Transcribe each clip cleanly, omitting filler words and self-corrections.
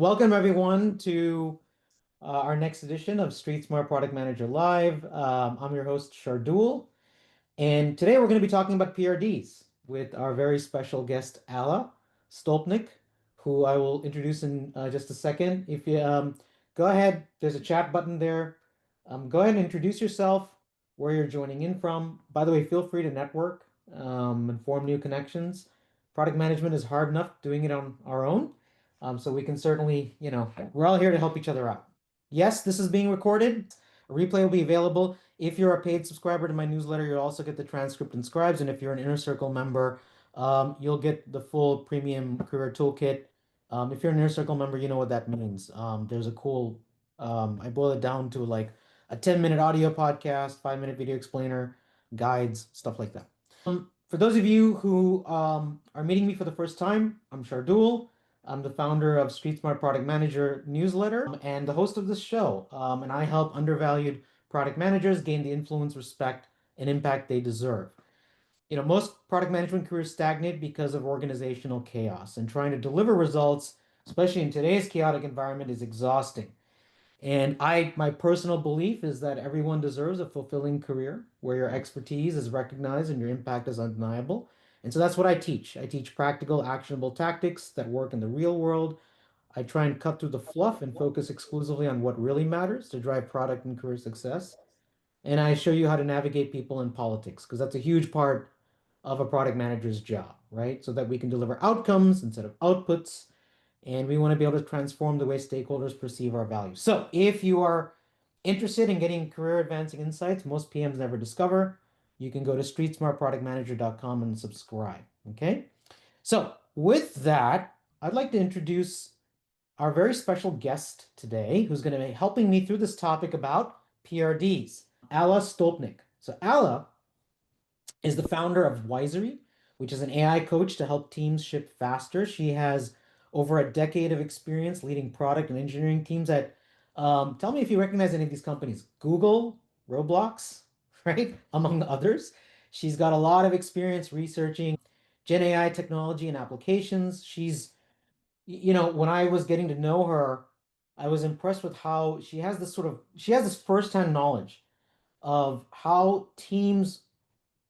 Welcome everyone to our next edition of Street Smart Product Manager Live. I'm your host Shardul, and today we're going to be talking about PRDs with our very special guest Alla Stolpnik, who I will introduce in just a second. If you go ahead, there's a chat button there. Go ahead and introduce yourself, where you're joining in from. By the way, feel free to network and form new connections. Product management is hard enough doing it on our own. So we can certainly, we're all here to help each other out. Yes, this is being recorded. A replay will be available. If you're a paid subscriber to my newsletter, you'll also get the transcript and scribes. And if you're an Inner Circle member, you'll get the full premium career toolkit. If you're an Inner Circle member, you know what that means. There's a cool, I boil it down to like a 10-minute audio podcast, 5-minute video explainer, guides, stuff like that. For those of you who are meeting me for the first time, I'm Shardul. I'm the founder of Street Smart Product Manager newsletter and the host of this show. And I help undervalued product managers gain the influence, respect, and impact they deserve. Most product management careers stagnate because of organizational chaos, and trying to deliver results, especially in today's chaotic environment, is exhausting. And my personal belief is that everyone deserves a fulfilling career where your expertise is recognized and your impact is undeniable. And so that's what I teach. I teach practical, actionable tactics that work in the real world. I try and cut through the fluff and focus exclusively on what really matters to drive product and career success. And I show you how to navigate people in politics, because that's a huge part of a product manager's job, right? So that we can deliver outcomes instead of outputs, and we want to be able to transform the way stakeholders perceive our value. So if you are interested in getting career advancing insights most PMs never discover, you can go to streetsmartproductmanager.com and subscribe. Okay. So with that, I'd like to introduce our very special guest today, who's going to be helping me through this topic about PRDs, Alla Stolpnik. So Alla is the founder of Wisary, which is an AI coach to help teams ship faster. She has over a decade of experience leading product and engineering teams at, tell me if you recognize any of these companies, Google, Roblox, right? Among others. She's got a lot of experience researching Gen AI technology and applications. When I was getting to know her, I was impressed with how she has this firsthand knowledge of how teams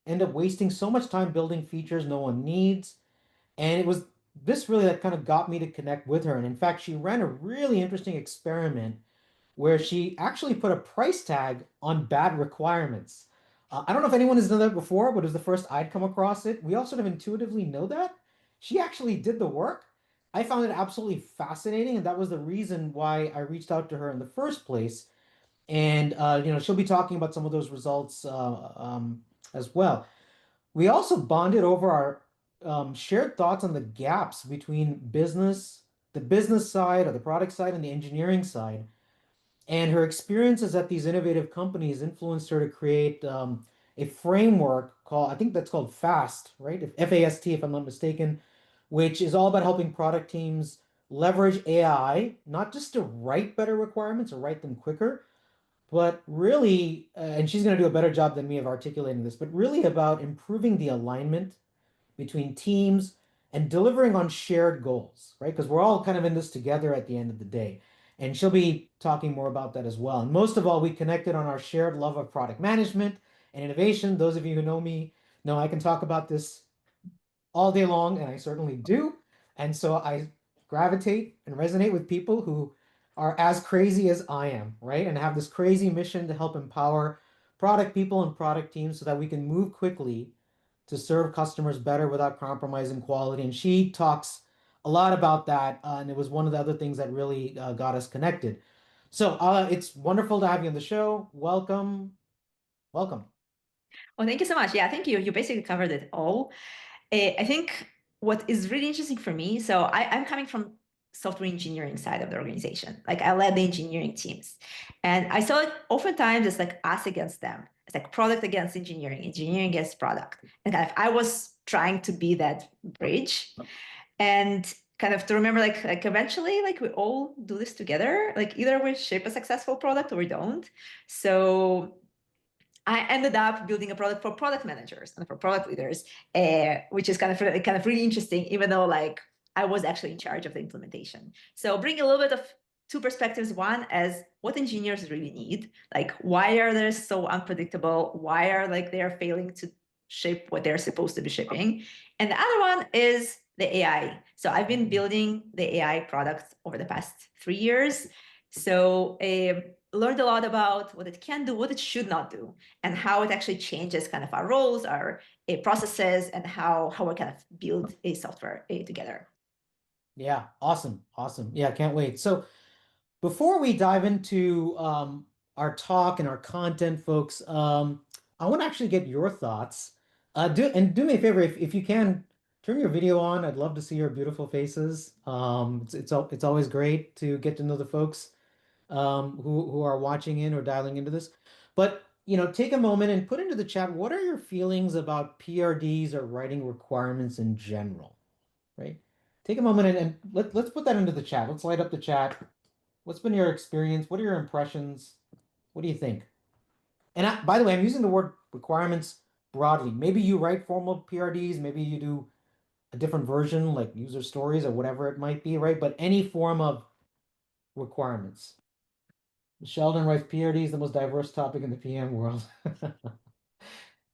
end up wasting so much time building features no one needs. And it was this really that kind of got me to connect with her. And in fact, she ran a really interesting experiment where she actually put a price tag on bad requirements. I don't know if anyone has done that before, but it was the first I'd come across it. We all sort of intuitively know that. She actually did the work. I found it absolutely fascinating, and that was the reason why I reached out to her in the first place. And she'll be talking about some of those results as well. We also bonded over our shared thoughts on the gaps between the business side or the product side, and the engineering side. And her experiences at these innovative companies influenced her to create a framework called, I think that's called FAST, right? F-A-S-T, if I'm not mistaken, which is all about helping product teams leverage AI, not just to write better requirements or write them quicker, but really, and she's going to do a better job than me of articulating this, but really about improving the alignment between teams and delivering on shared goals, right? Because we're all kind of in this together at the end of the day. And she'll be talking more about that as well. And most of all, we connected on our shared love of product management and innovation. Those of you who know me know I can talk about this all day long, and I certainly do. And so I gravitate and resonate with people who are as crazy as I am, right? And have this crazy mission to help empower product people and product teams so that we can move quickly to serve customers better without compromising quality. And she talks a lot about that, and it was one of the other things that really got us connected. So it's wonderful to have you on the show. Welcome. Welcome. Well, thank you so much. Yeah, thank you. You basically covered it all. I think what is really interesting for me, so I'm coming from software engineering side of the organization. Like I led the engineering teams. And I saw it oftentimes it's like us against them. It's like product against engineering, engineering against product. And kind of I was trying to be that bridge. And kind of to remember like eventually like we all do this together. Like either we ship a successful product or we don't. So I ended up building a product for product managers and for product leaders, which is kind of really interesting, even though like I was actually in charge of the implementation. So bring a little bit of two perspectives. One as what engineers really need, like why are they so unpredictable? Why are like they're failing to ship what they're supposed to be shipping? And the other one is the AI. So I've been building the AI products over the past 3 years. So learned a lot about what it can do, what it should not do, and how it actually changes kind of our roles, our processes, and how we kind of build a software together. Yeah, awesome. Awesome. Yeah, can't wait. So before we dive into our talk and our content, folks, I want to actually get your thoughts. Do me a favor if you can turn your video on. I'd love to see your beautiful faces. It's always great to get to know the folks who are watching in or dialing into this. But take a moment and put into the chat what are your feelings about PRDs or writing requirements in general, right? Take a moment and let's put that into the chat. Let's light up the chat. What's been your experience? What are your impressions? What do you think? And by the way, I'm using the word requirements broadly. Maybe you write formal PRDs, maybe you do a different version like user stories or whatever it might be, right? But any form of requirements. Sheldon writes PRD is the most diverse topic in the PM world.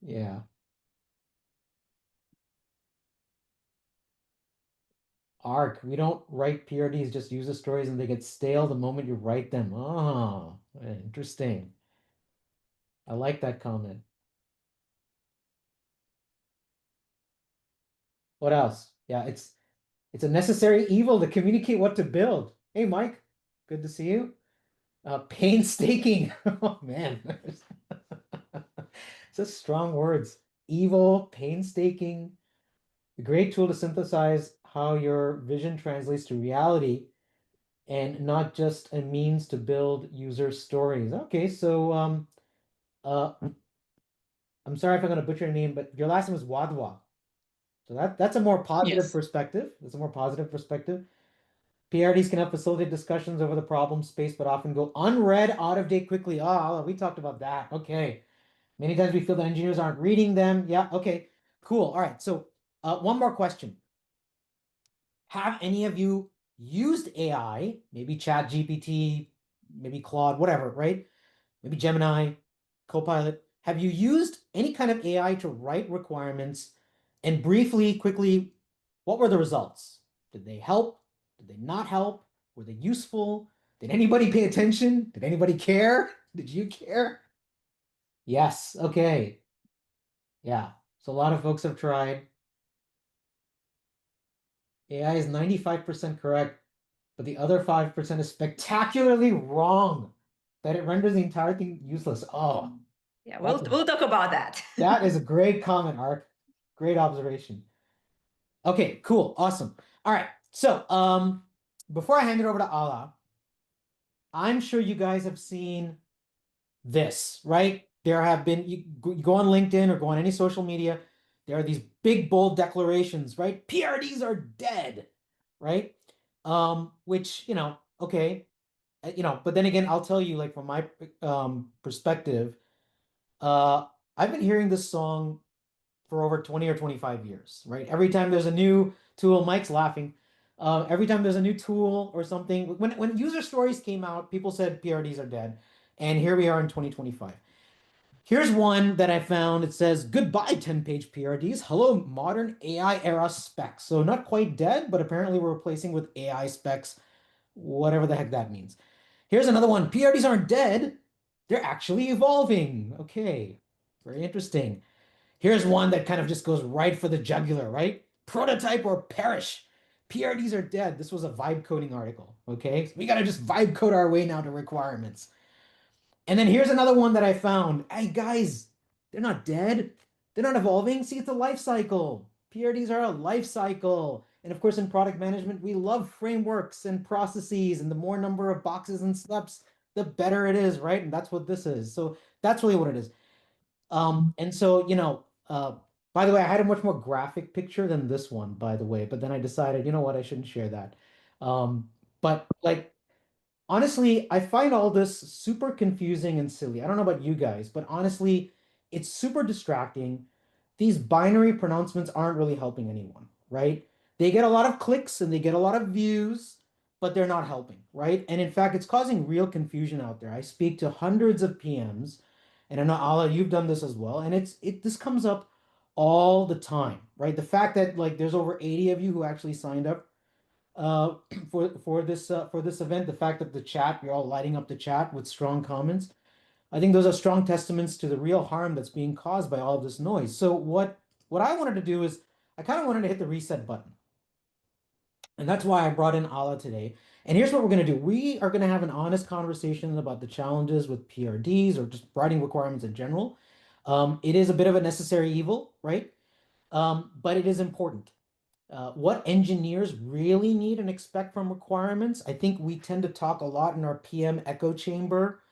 Yeah. Arc, we don't write PRDs, just user stories and they get stale the moment you write them. Oh, interesting. I like that comment. What else? Yeah, it's a necessary evil to communicate what to build. Hey, Mike, good to see you. Painstaking. Oh man. Such strong words. Evil, painstaking, a great tool to synthesize how your vision translates to reality and not just a means to build user stories. Okay, so uh I'm sorry if I'm gonna butcher your name, but your last name was Wadwa. So that's a more positive Yes. perspective. That's a more positive perspective. PRDs can help facilitate discussions over the problem space, but often go unread, out of date quickly. Ah, we talked about that. Okay. Many times we feel that engineers aren't reading them. Yeah, okay. Cool. All right. So one more question. Have any of you used AI, maybe ChatGPT, maybe Claude, whatever, right? Maybe Gemini, Copilot. Have you used any kind of AI to write requirements? And briefly, quickly, what were the results? Did they help? Did they not help? Were they useful? Did anybody pay attention? Did anybody care? Did you care? Yes. Okay. Yeah. So a lot of folks have tried. AI is 95% correct, but the other 5% is spectacularly wrong, that it renders the entire thing useless. Oh, Yeah, that's we'll talk about that. that is a great comment, Ark. Great observation. Okay, cool, awesome. All right, so before I hand it over to Allah, I'm sure you guys have seen this, right? There have been you go on LinkedIn or go on any social media, there are these big bold declarations, right? PRDs are dead, right? Which, okay, but then again, I'll tell you, like from my perspective, uh, I've been hearing this song for over 20 or 25 years, right? Every time there's a new tool, Mike's laughing. Every time there's a new tool or something, when user stories came out, people said PRDs are dead, and here we are in 2025. Here's one that I found. It says, "Goodbye 10-page PRDs. Hello, modern AI era specs." So not quite dead, but apparently we're replacing with AI specs, whatever the heck that means. Here's another one. PRDs aren't dead. They're actually evolving. Okay, very interesting. Here's one that kind of just goes right for the jugular, right? Prototype or perish. PRDs are dead. This was a vibe coding article. Okay, so we got to just vibe code our way now to requirements. And then here's another one that I found. Hey guys, they're not dead. They're not evolving. See, it's a life cycle. PRDs are a life cycle. And of course, in product management, we love frameworks and processes, and the more number of boxes and steps, the better it is, right? And that's what this is. So that's really what it is. And so, by the way, I had a much more graphic picture than this one, by the way, but then I decided, you know what, I shouldn't share that. But like honestly, I find all this super confusing and silly. I don't know about you guys, but honestly, it's super distracting. These binary pronouncements aren't really helping anyone, right? they get a lot of clicks and they get a lot of views, but they're not helping, right? And in fact, it's causing real confusion out there. I speak to hundreds of PMs, and I know Allah, you've done this as well, and this comes up all the time, right? The fact that like there's over 80 of you who actually signed up uh, for this event, the fact that the chat, you're all lighting up the chat with strong comments. I think those are strong testaments to the real harm that's being caused by all of this noise. So what I wanted to do is I kind of wanted to hit the reset button. And that's why I brought in Allah today. And here's what we're going to do. We are going to have an honest conversation about the challenges with PRDs or just writing requirements in general. It is a bit of a necessary evil, right? But it is important. What engineers really need and expect from requirements. I think we tend to talk a lot in our PM echo chamber.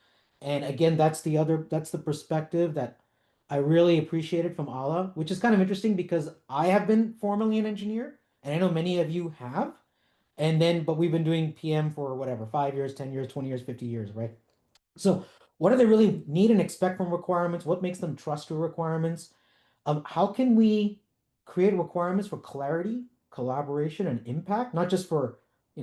And again, that's the perspective that I really appreciated from Allah, which is kind of interesting because I have been formerly an engineer, and I know many of you have. But we've been doing PM for whatever, 5 years, 10 years, 20 years, 50 years, right? So what do they really need and expect from requirements? What makes them trust your requirements? How can we create requirements for clarity, collaboration, and impact, not just for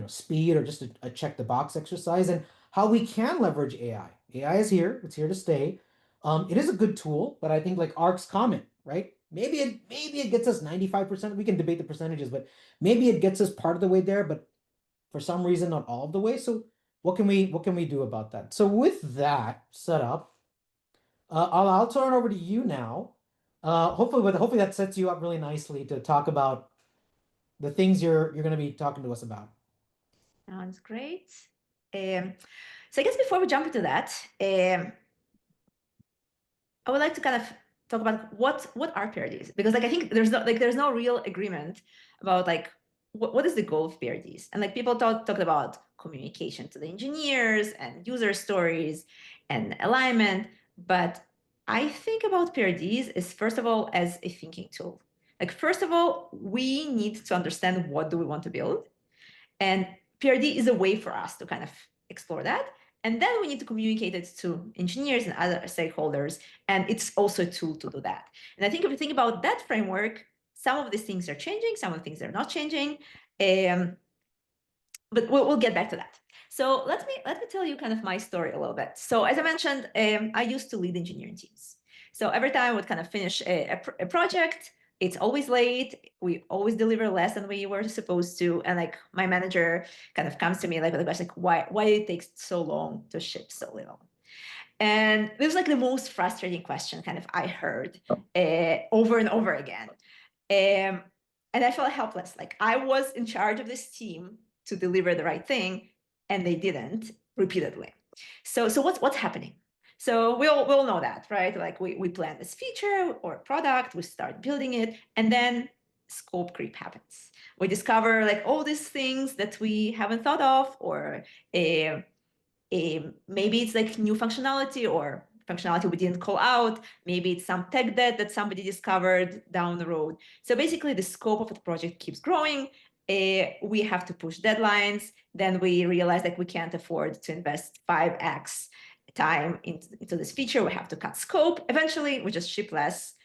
speed or just a check the box exercise, and how we can leverage AI. AI is here; it's here to stay. It is a good tool, but I think like Ark's comment, right? Maybe it gets us 95%. We can debate the percentages, but maybe it gets us part of the way there, but for some reason not all of the way. So what can we do about that? So with that set up, I'll turn it over to you now. Hopefully that sets you up really nicely to talk about the things you're going to be talking to us about. Sounds great. So I guess before we jump into that, I would like to kind of talk about what are PRDs, because like I think there's no real agreement about like what is the goal of PRDs, and like people talked about communication to the engineers and user stories and alignment, but I think about PRDs is first of all as a thinking tool. Like first of all, we need to understand what do we want to build, and PRD is a way for us to kind of explore that. And then we need to communicate it to engineers and other stakeholders. And it's also a tool to do that. And I think if you think about that framework, some of these things are changing, some of the things are not changing. But we'll get back to that. So let me tell you kind of my story a little bit. So as I mentioned, I used to lead engineering teams. So every time I would kind of finish a project, it's always late. We always deliver less than we were supposed to. And like my manager kind of comes to me like with a question, like, why it takes so long to ship so little? And it was like the most frustrating question kind of I heard over and over again. And I felt helpless. Like I was in charge of this team to deliver the right thing, and they didn't repeatedly. So what's happening? So we all know that, right? Like we plan this feature or product, we start building it, and then scope creep happens. We discover like all these things that we haven't thought of, or maybe it's like new functionality or functionality we didn't call out. Maybe it's some tech debt that somebody discovered down the road. So basically the scope of the project keeps growing. We have to push deadlines. Then we realize that we can't afford to invest 5x time into this feature. We have to cut scope. Eventually we just ship less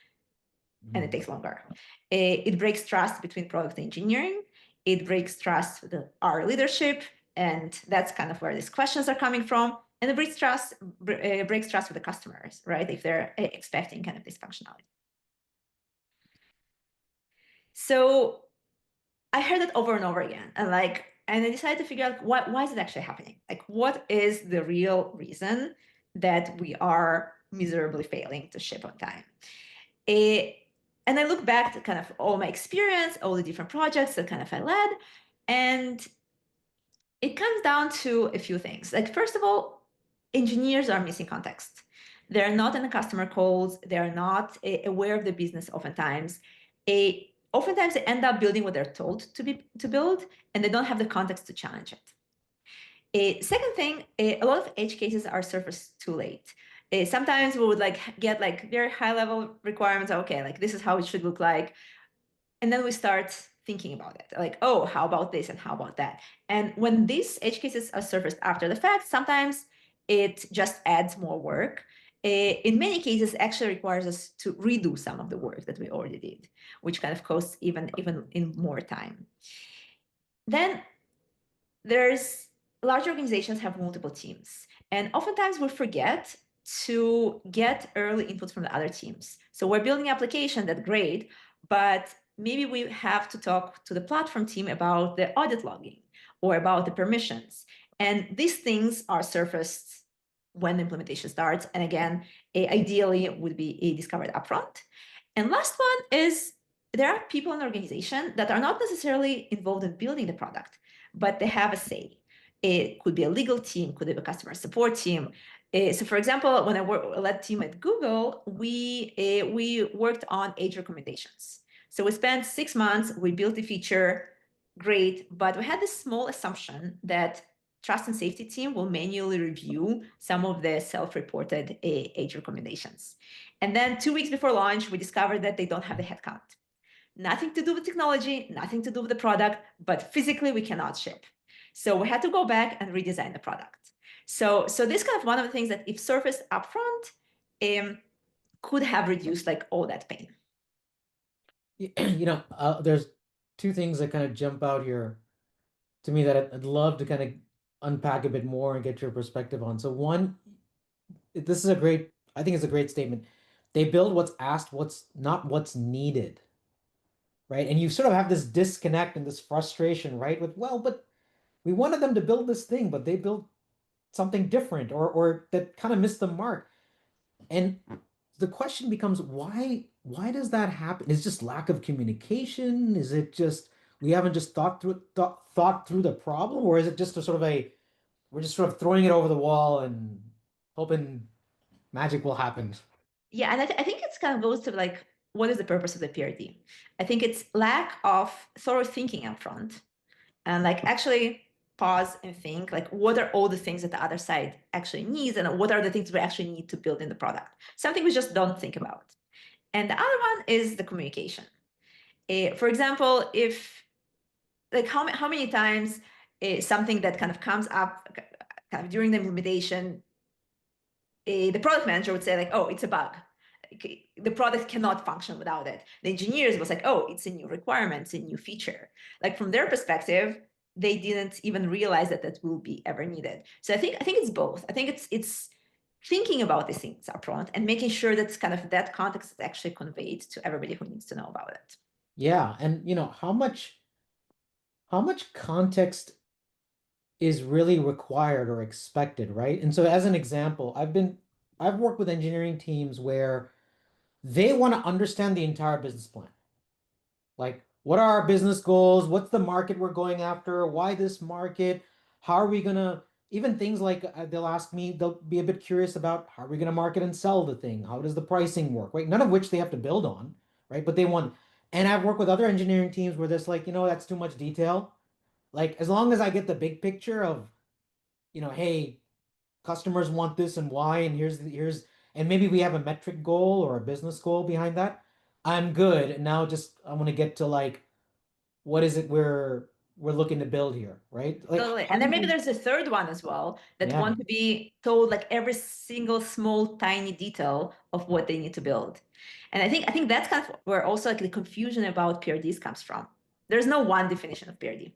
and it takes longer. It breaks trust between product engineering. It breaks trust with our leadership. And that's kind of where these questions are coming from. And it breaks trust with the customers, right? If they're expecting kind of this functionality. So I heard it over and over again. And I decided to figure out why is it actually happening? Like, what is the real reason that we are miserably failing to ship on time? And I look back to kind of all my experience, all the different projects that kind of I led, and it comes down to a few things. Like, first of all, engineers are missing context. They're not in the customer calls. They're not aware of the business oftentimes. Oftentimes they end up building what they're told to build, and they don't have the context to challenge it. Second thing, a lot of edge cases are surfaced too late. Sometimes we would get very high level requirements. Okay, like this is how it should look like. And then we start thinking about it. Like, oh, how about this and how about that? And when these edge cases are surfaced after the fact, sometimes it just adds more work. In many cases actually requires us to redo some of the work that we already did, which kind of costs even in more time. Then there's large organizations have multiple teams, and oftentimes we forget to get early input from the other teams. So we're building an application that's great, but maybe we have to talk to the platform team about the audit logging or about the permissions. And these things are surfaced when the implementation starts. And again, ideally would be discovered upfront. And last one is there are people in the organization that are not necessarily involved in building the product, but they have a say. It could be a legal team, could be a customer support team. So for example, when I led team at Google, we worked on age recommendations. So we spent 6 months, we built the feature, great, but we had this small assumption that trust and safety team will manually review some of the self-reported age recommendations. And then 2 weeks before launch, we discovered that they don't have the headcount. Nothing to do with technology, nothing to do with the product, but physically we cannot ship. So we had to go back and redesign the product. So this kind of one of the things that if surfaced upfront, could have reduced like all that pain. There's two things that kind of jump out here to me that I'd love to kind of unpack a bit more and get your perspective on. So one, this is a great, I think it's a great statement. They build what's asked, what's not what's needed, right? And you sort of have this disconnect and this frustration, right? With, well, but we wanted them to build this thing, but they built something different or that kind of missed the mark. And the question becomes why does that happen? Is it just lack of communication? Is it just we haven't just thought through the problem, or is it just a sort of a we're just sort of throwing it over the wall and hoping magic will happen? Yeah, and I think it's kind of goes to like, what is the purpose of the PRD? I think it's lack of thorough thinking up front and like actually pause and think like what are all the things that the other side actually needs and what are the things we actually need to build in the product, something we just don't think about. And the other one is the communication. For example, if like how many times something that kind of comes up kind of during the implementation, the product manager would say like, oh, it's a bug, the product cannot function without it. The engineers was like, oh, it's a new requirement, it's a new feature. Like from their perspective, they didn't even realize that that will be ever needed. So I think it's both. I think it's thinking about these things upfront and making sure that kind of that context is actually conveyed to everybody who needs to know about it. Yeah, and how much context is really required or expected, right? And so as an example, I've worked with engineering teams where they want to understand the entire business plan. Like, what are our business goals? What's the market we're going after? Why this market? How are we gonna, even things like they'll ask me, they'll be a bit curious about how are we gonna market and sell the thing? How does the pricing work, right? None of which they have to build on, right? But they want, and I've worked with other engineering teams where there's like, that's too much detail. Like, as long as I get the big picture of, hey, customers want this and why, and and maybe we have a metric goal or a business goal behind that. I'm good. And now just I want to get to like what is it we're looking to build here, right? Like Totally. how And do then maybe you there's a third one as well that yeah. want to be told like every single small tiny detail of what they need to build. And I think that's kind of where also like the confusion about PRDs comes from. There's no one definition of PRD.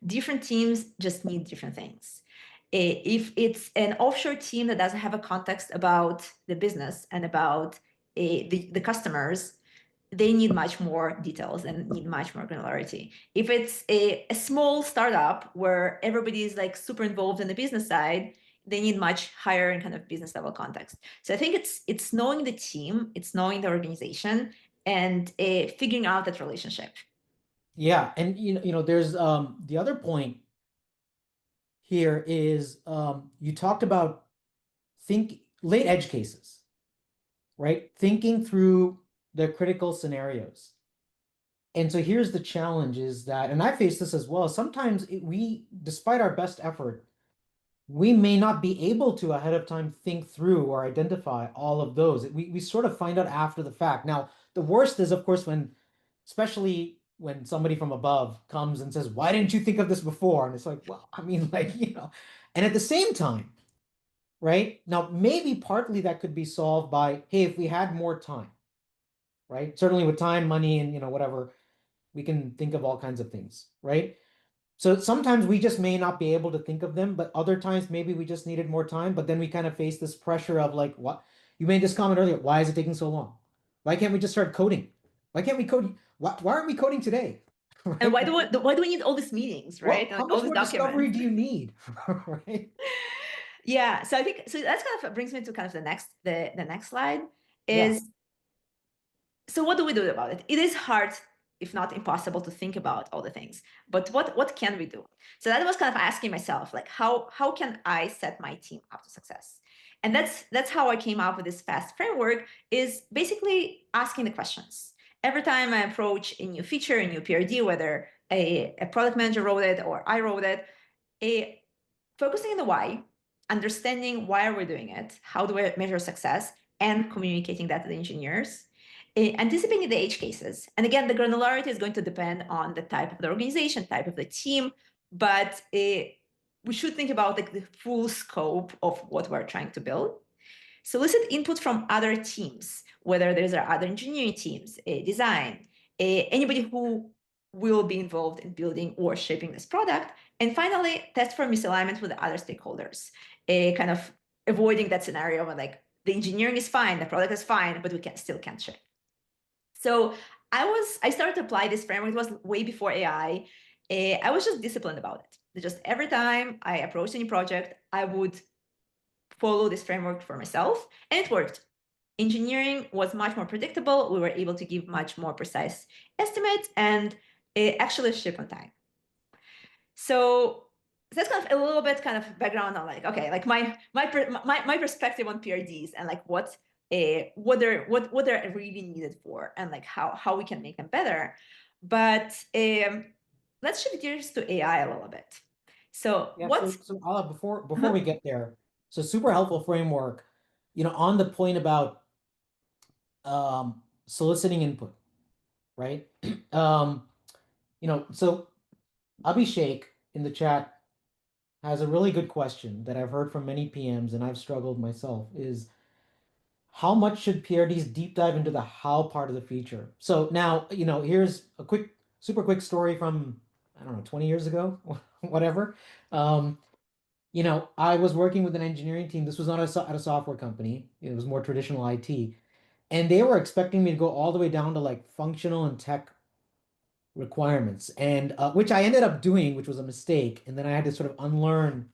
Different teams just need different things. If it's an offshore team that doesn't have a context about the business and about the customers, they need much more details and need much more granularity. If it's a small startup where everybody is like super involved in the business side, they need much higher and kind of business level context. So I think it's knowing the team, it's knowing the organization, and figuring out that relationship. Yeah, and there's the other point here is you talked about think late edge cases, right? Thinking through the critical scenarios. And so here's the challenge is that, and I face this as well. Sometimes despite our best effort, we may not be able to ahead of time think through or identify all of those. We sort of find out after the fact. Now, the worst is, of course, especially when somebody from above comes and says, "Why didn't you think of this before?" And it's like, well, I mean, like, and at the same time, right? Now, maybe partly that could be solved by, hey, if we had more time, right? Certainly with time, money, and whatever, we can think of all kinds of things, right? So sometimes we just may not be able to think of them, but other times maybe we just needed more time. But then we kind of face this pressure of like, what you made this comment earlier. Why is it taking so long? Why can't we just start coding? Why can't we code? Why aren't we coding today? And Right? why do we need all these meetings, right? Well, And how like all much these more discovery documents. do you need? Right? Yeah. So I think so that's kind of brings me to kind of the next slide Yeah. is, so what do we do about it? It is hard, if not impossible, to think about all the things. But what can we do? So that was kind of asking myself, like, how can I set my team up to success? And that's how I came up with this FAST framework, is basically asking the questions. Every time I approach a new feature, a new PRD, whether a product manager wrote it or I wrote it, a focusing on the why, understanding why are we doing it, how do we measure success, and communicating that to the engineers. Anticipating the edge cases. And again, the granularity is going to depend on the type of the organization, type of the team, but we should think about like the full scope of what we're trying to build. Solicit input from other teams, whether there's other engineering teams, design, anybody who will be involved in building or shaping this product. And finally, test for misalignment with other stakeholders, kind of avoiding that scenario where like the engineering is fine, the product is fine, but we still can't ship. So I started to apply this framework. It was way before AI. I was just disciplined about it. Just every time I approached any project, I would follow this framework for myself, and it worked. Engineering was much more predictable. We were able to give much more precise estimates and actually ship on time. So that's kind of a little bit kind of background on like, okay, like my perspective on PRDs and like what they're really needed for, and like how we can make them better. But let's shift gears to AI a little bit. So Yeah. what? So I'll before Uh-huh. we get there, so super helpful framework, on the point about soliciting input, right? Um, so Abhishek in the chat has a really good question that I've heard from many PMs and I've struggled myself is how much should PRDs deep dive into the how part of the feature? So now, here's a super quick story from, I don't know, 20 years ago, whatever. Um, I was working with an engineering team. This was not at a software company. It was more traditional IT. And they were expecting me to go all the way down to like functional and tech requirements, and which I ended up doing, which was a mistake. And then I had to sort of unlearn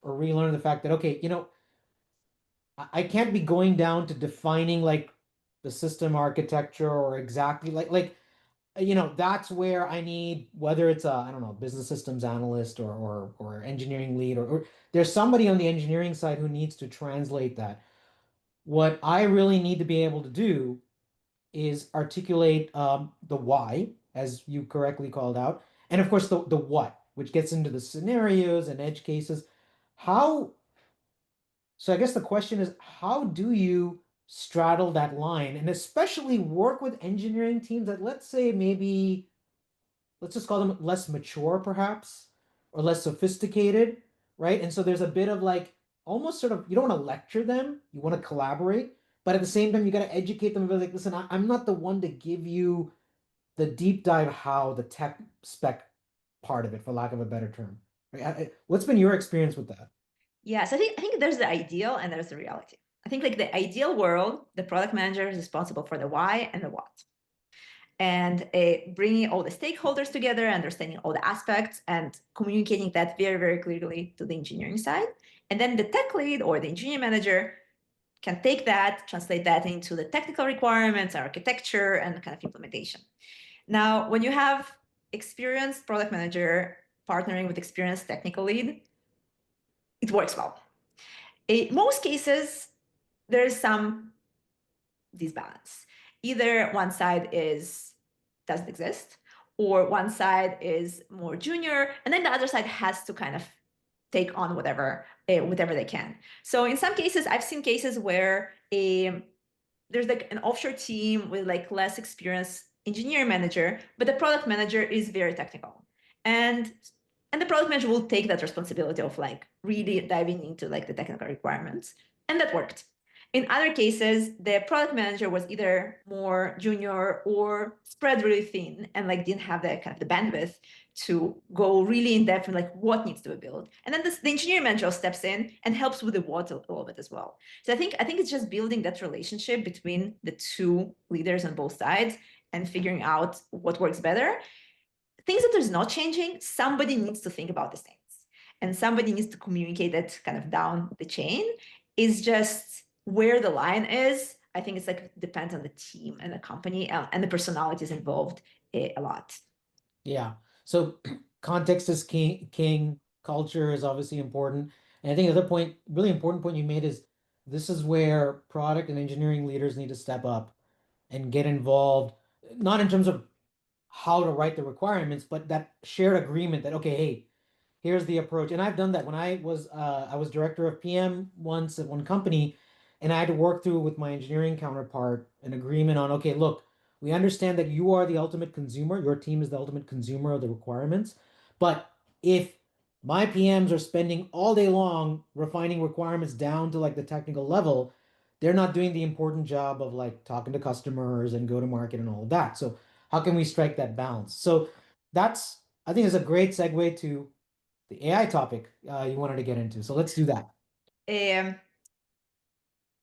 or relearn the fact that, okay, I can't be going down to defining like the system architecture or exactly that's where I need, whether it's a, I don't know, business systems analyst or engineering lead or there's somebody on the engineering side who needs to translate that. What I really need to be able to do is articulate the why, as you correctly called out, and of course the what, which gets into the scenarios and edge cases. How, so I guess the question is, how do you straddle that line and especially work with engineering teams that, let's say, maybe let's just call them less mature perhaps or less sophisticated, right? And so there's a bit of like almost sort of, you don't want to lecture them, you want to collaborate, but at the same time you got to educate them and be like, listen, I'm not the one to give you the deep dive how the tech spec part of it, for lack of a better term. Right? What's been your experience with that? Yes, I think there's the ideal and there's the reality. I think like the ideal world, the product manager is responsible for the why and the what, and bringing all the stakeholders together, understanding all the aspects, and communicating that very, very clearly to the engineering side. And then the tech lead or the engineering manager can take that, translate that into the technical requirements, architecture, and kind of implementation. Now, when you have experienced product manager partnering with experienced technical lead, it works well. In most cases, there is some disbalance. Either one side doesn't exist, or one side is more junior, and then the other side has to kind of take on whatever they can. So in some cases, I've seen cases where there's like an offshore team with like less experienced engineering manager, but the product manager is very technical, and the product manager will take that responsibility of like really diving into like the technical requirements, and that worked. In other cases, the product manager was either more junior or spread really thin and like didn't have the kind of the bandwidth to go really in depth and like what needs to be built. And then the engineering manager steps in and helps with the what a little bit as well. So I think it's just building that relationship between the two leaders on both sides and figuring out what works better. Things that is not changing, somebody needs to think about these things. And somebody needs to communicate it kind of down the chain. Is just where the line is. I think it's like depends on the team and the company and the personalities involved a lot. Yeah. So context is king. Culture is obviously important. And I think the other point, really important point you made is this is where product and engineering leaders need to step up and get involved, not in terms of how to write the requirements, but that shared agreement that, okay, hey, here's the approach. And I've done that when I was director of PM once at one company, and I had to work through with my engineering counterpart an agreement on, okay, look, we understand that you are the ultimate consumer, your team is the ultimate consumer of the requirements, but if my PMs are spending all day long refining requirements down to like the technical level, they're not doing the important job of like talking to customers and go to market and all of that. So how can we strike that balance? So that's, I think, is a great segue to the AI topic you wanted to get into. So let's do that. Um,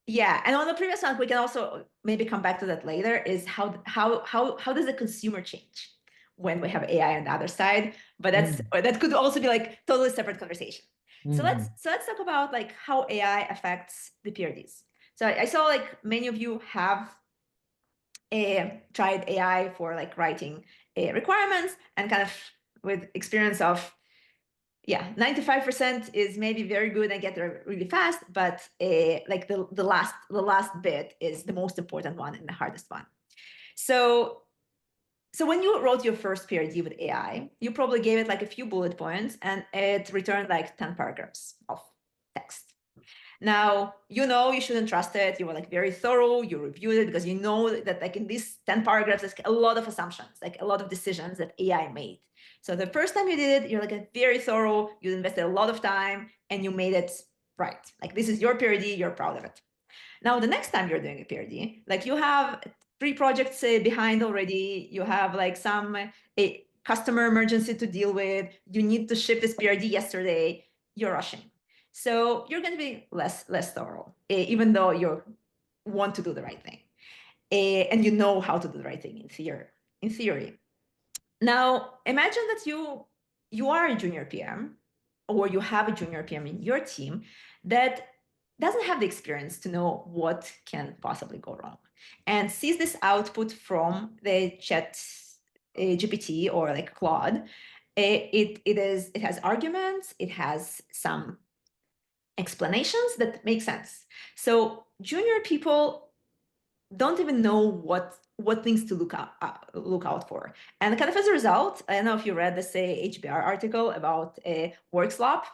yeah, and on the previous one, we can also maybe come back to that later. Is how does the consumer change when we have AI on the other side? But Mm. that could also be like totally separate conversation. So let's Mhm. talk about like how AI affects the PRDs. So I saw like many of you have tried AI for like writing requirements and kind of with experience of 95% is maybe very good and get there really fast, but like the last bit is the most important one and the hardest one. So when you wrote your first PRD with AI, you probably gave it like a few bullet points and it returned like 10 paragraphs of text. Now, you shouldn't trust it. You were like very thorough. You reviewed it because you know that like in these 10 paragraphs, there's a lot of assumptions, like a lot of decisions that AI made. So the first time you did it, you're like a very thorough, you invested a lot of time and you made it right. Like this is your PRD, you're proud of it. Now, the next time you're doing a PRD, like you have 3 projects behind already, you have like some a customer emergency to deal with, you need to ship this PRD yesterday, you're rushing. So you're going to be less thorough, even though you want to do the right thing, and you know how to do the right thing in theory. In theory, now imagine that you are a junior PM, or you have a junior PM in your team that doesn't have the experience to know what can possibly go wrong, and sees this output from the chat GPT or like Claude. It has arguments, it has some explanations that make sense. So junior people don't even know what things to look out for, and kind of as a result, I don't know if you read this HBR article about a work slop,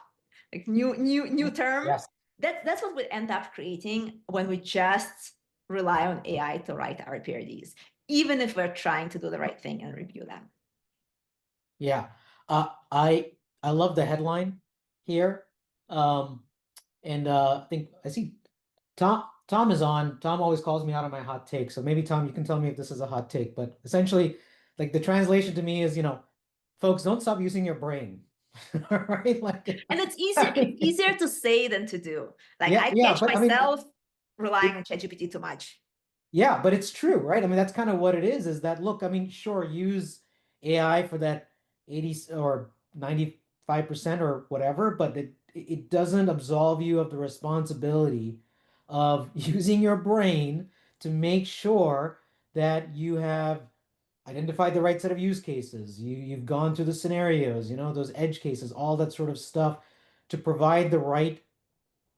like new term. Yes. That's what we end up creating when we just rely on AI to write our PRDs, even if we're trying to do the right thing and review them. Yeah. I love the headline here. Um, and I think I see Tom is on. Tom always calls me out on my hot take. So maybe Tom, you can tell me if this is a hot take. But essentially, like the translation to me is, folks, don't stop using your brain. All right. Like And it's easier to say than to do. Like yeah, I yeah, catch but I mean myself relying it on ChatGPT too much. yeah, but it's true, right? I mean, that's kind of what it is that look, I mean, sure, use AI for that 80 or 95% or whatever, but it doesn't absolve you of the responsibility of using your brain to make sure that you have identified the right set of use cases. You've gone through the scenarios, those edge cases, all that sort of stuff to provide the right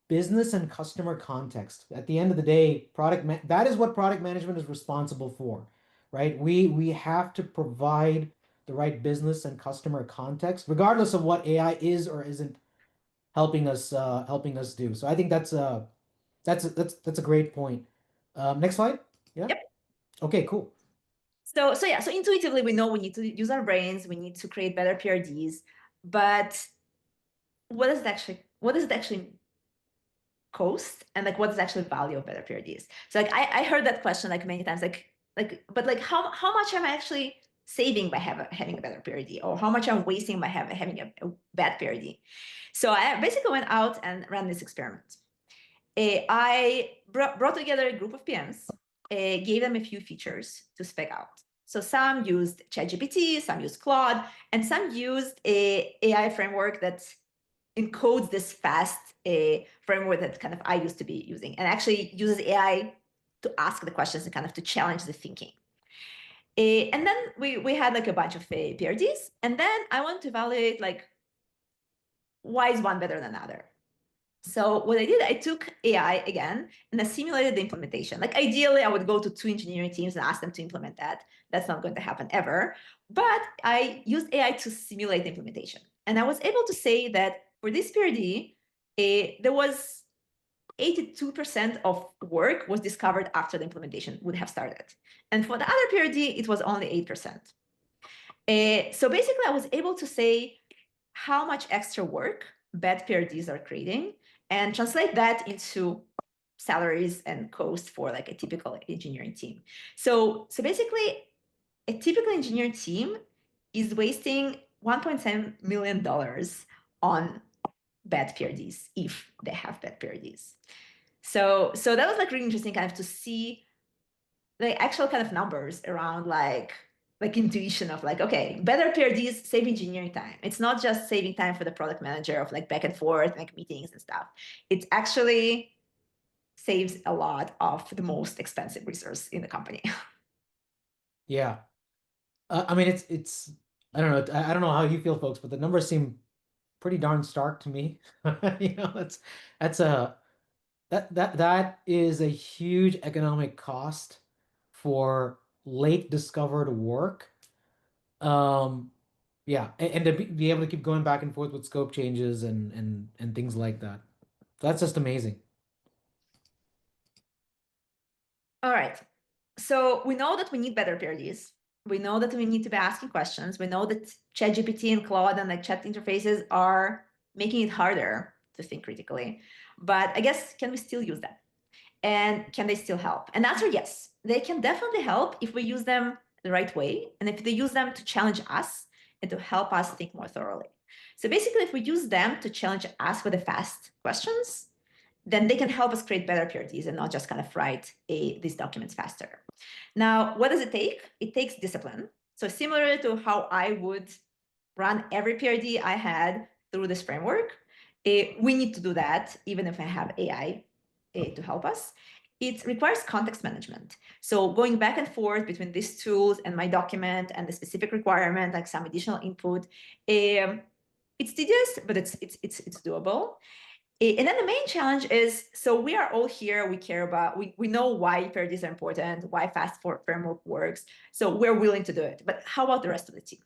business and customer context. At the end of the day, that is what product management is responsible for, right? We have to provide the right business and customer context, regardless of what AI is or isn't helping us do. So I think that's a great point. Next slide. Yeah. Yep. Okay, cool. So intuitively we know we need to use our brains, we need to create better PRDs, but what does it actually what does it actually cost, and like what is actually value of better PRDs? So like I heard that question like many times, but like how much am I actually saving by having a better PRD, or how much I'm wasting by having a bad PRD? So I basically went out and ran this experiment. I brought together a group of PMs, gave them a few features to spec out. So some used ChatGPT, some used Claude, and some used a AI framework that encodes this fast framework that kind of I used to be using, and actually uses AI to ask the questions and kind of to challenge the thinking. And then we had like a bunch of PRDs, and then I wanted to evaluate like why is one better than another. So what I did, I took AI again and I simulated the implementation. Like ideally, I would go to 2 engineering teams and ask them to implement that. That's not going to happen ever. But I used AI to simulate the implementation. And I was able to say that for this PRD, there was 82% of work was discovered after the implementation would have started. And for the other PRD, it was only 8%. So basically, I was able to say how much extra work bad PRDs are creating and translate that into salaries and cost for like a typical engineering team. So basically, a typical engineering team is wasting $1.7 million on bad PRDs if they have bad PRDs. So that was like really interesting kind of to see the actual kind of numbers around like intuition of like, okay, better PRDs save engineering time. It's not just saving time for the product manager of like back and forth, like meetings and stuff. It actually saves a lot of the most expensive resource in the company. Yeah. I mean, it's I don't know. I don't know how you feel, folks, but the numbers seem pretty darn stark to me. You know, that's a that is a huge economic cost for late discovered work. Um, yeah, and to be able to keep going back and forth with scope changes and things like that. That's just amazing. All right. So we know that we need better PRDs. We know that we need to be asking questions. We know that ChatGPT and Claude and like chat interfaces are making it harder to think critically. But I guess, can we still use them? And can they still help? And the answer, yes. They can definitely help if we use them the right way, and if they use them to challenge us and to help us think more thoroughly. So basically, if we use them to challenge us with the fast questions, then they can help us create better PRDs and not just kind of write these documents faster. Now, what does it take? It takes discipline. So similar to how I would run every PRD I had through this framework, we need to do that even if I have AI to help us. It requires context management. So going back and forth between these tools and my document and the specific requirement, like some additional input, it's tedious, but it's doable. And then the main challenge is, so we are all here, we care about, we know why PRDs are important, why fast framework works. So we're willing to do it. But how about the rest of the team?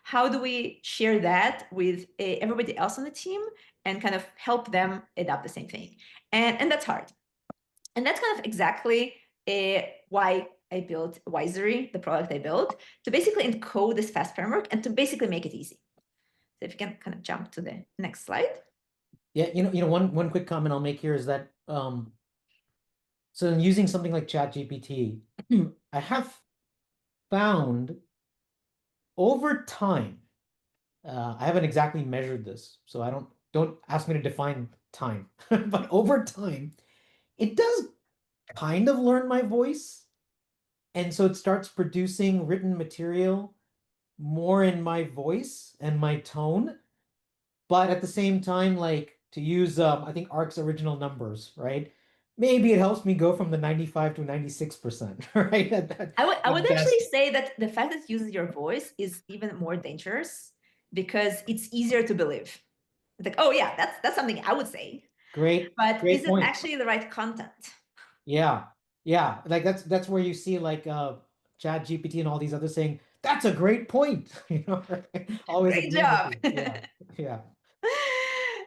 How do we share that with everybody else on the team and kind of help them adopt the same thing? And that's hard. And that's kind of exactly why I built Wisary, the product I built, to basically encode this fast framework and to basically make it easy. So if you can kind of jump to the next slide. Yeah, one quick comment I'll make here is that so in using something like ChatGPT, I have found over time, I haven't exactly measured this, so I don't ask me to define time, but over time, it does kind of learn my voice, and so it starts producing written material more in my voice and my tone. But at the same time, like to use I think Arc's original numbers, right? Maybe it helps me go from the 95 to 96%, right? I would At actually best. say that the fact that it uses your voice is even more dangerous because it's easier to believe. It's like, oh yeah, that's something I would say. But is Great it point. actually the right content? Yeah. Yeah. Like that's where you see like Chat GPT and all these others saying, that's a great point. Right? Always Great agreeing with job. you. Yeah.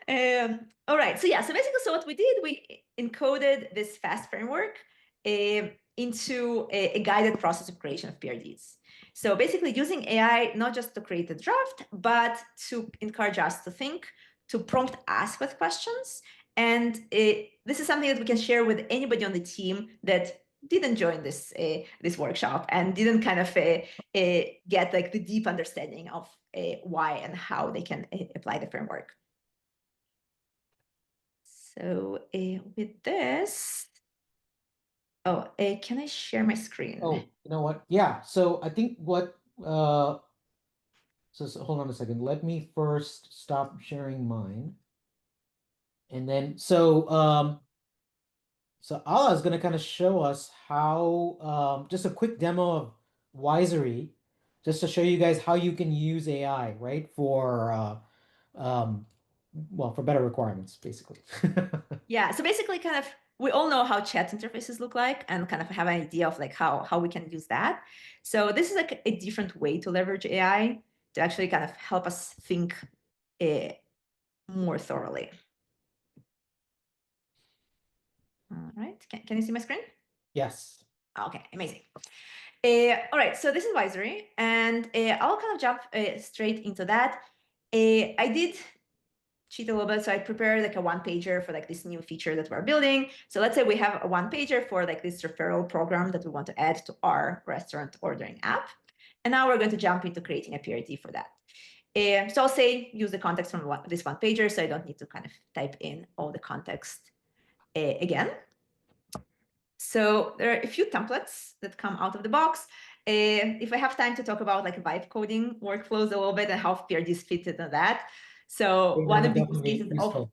Yeah. All right. So yeah. So basically, so what we did, we encoded this fast framework into a guided process of creation of PRDs. So basically, using AI not just to create a draft, but to encourage us to think to prompt us with questions. And this is something that we can share with anybody on the team that didn't join this workshop and didn't kind of get like the deep understanding of why and how they can apply the framework. So with this, can I share my screen? Oh, you know what? Yeah. So I think what so hold on a second. Let me first stop sharing mine. And then so Allah is gonna kind of show us how just a quick demo of Wisary, just to show you guys how you can use AI, right? For well, for better requirements, basically. Yeah, so basically kind of we all know how chat interfaces look like and kind of have an idea of like how we can use that. So this is like a different way to leverage AI to actually kind of help us think more thoroughly. All right, can you see my screen? Yes. Okay, amazing. All right, so this is Wisary, and I'll kind of jump straight into that. I did cheat a little bit, so I prepared like a one-pager for like this new feature that we're building. So let's say we have a one-pager for like this referral program that we want to add to our restaurant ordering app. And now we're going to jump into creating a PRD for that. So I'll say use the context from this one-pager, so I don't need to kind of type in all the context again. So there are a few templates that come out of the box. If I have time to talk about like vibe coding workflows a little bit and how PRDs fit into that. So That one would of the use definitely be cases of useful.